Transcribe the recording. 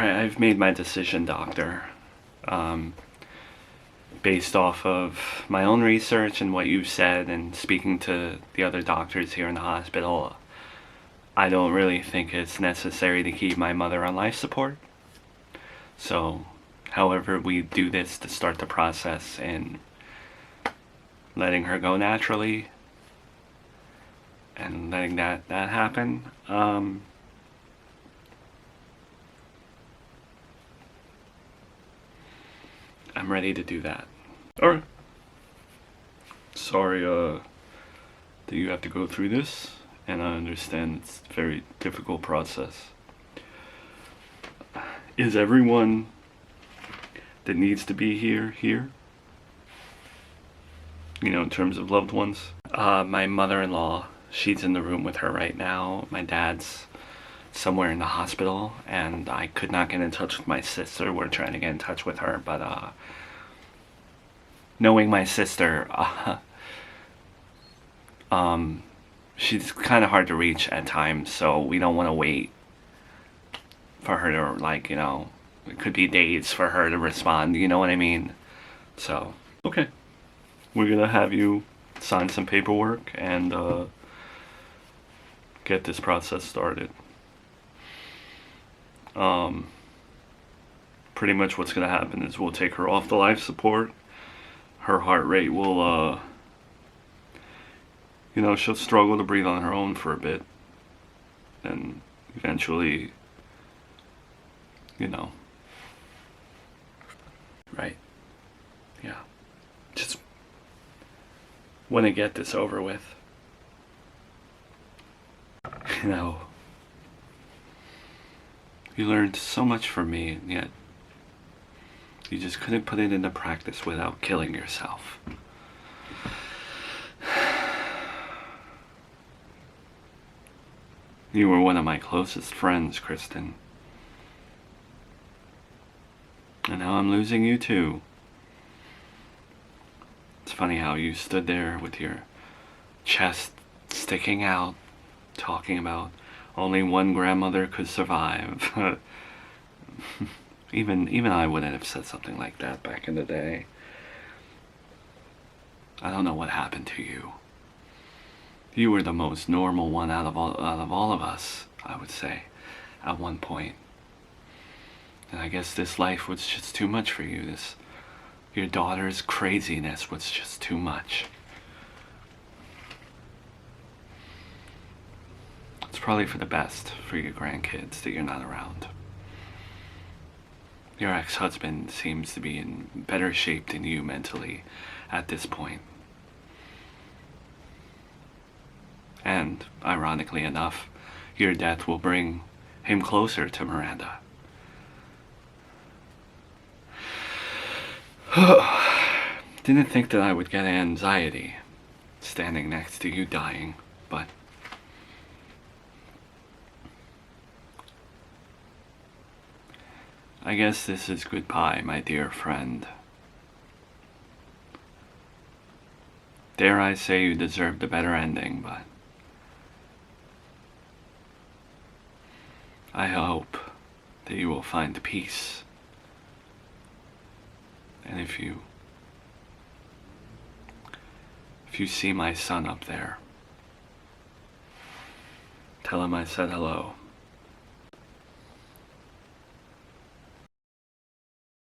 Alright, I've made my decision, doctor. Based off of my own research and what you've said and speaking to the other doctors here in the hospital, I don't really think it's necessary to keep my mother on life support. So, however we do this to start the process and letting her go naturally and letting that happen, I'm ready to do that. Alright. Sorry, that you have to go through this, and I understand it's a very difficult process. Is everyone that needs to be here? You know, in terms of loved ones? My mother-in-law, she's in the room with her right now. My dad's somewhere in the hospital, and I could not get in touch with my sister. We're trying to get in touch with her, but knowing my sister, she's kind of hard to reach at times, so we don't want to wait for her to, like, you know, it could be days for her to respond, you know what I mean? So, okay. We're gonna have you sign some paperwork and get this process started. Pretty much what's gonna happen is we'll take her off the life support. Her heart rate will, you know, she'll struggle to breathe on her own for a bit. And eventually, you know. Right. Yeah. Just want to get this over with. You know, you learned so much from me, and yet you just couldn't put it into practice without killing yourself. You were one of my closest friends, Kristen. And now I'm losing you too. It's funny how you stood there with your chest sticking out, talking about only one grandmother could survive. Even I wouldn't have said something like that back in the day. I don't know what happened to you. You were the most normal one out of all of us, I would say, at one point. And I guess this life was just too much for you. Your daughter's craziness was just too much. It's probably for the best for your grandkids that you're not around. Your ex-husband seems to be in better shape than you mentally at this point. And, ironically enough, your death will bring him closer to Miranda. Didn't think that I would get anxiety standing next to you dying, but I guess this is goodbye, my dear friend. Dare I say you deserved a better ending, but I hope that you will find peace. And if you see my son up there, tell him I said hello.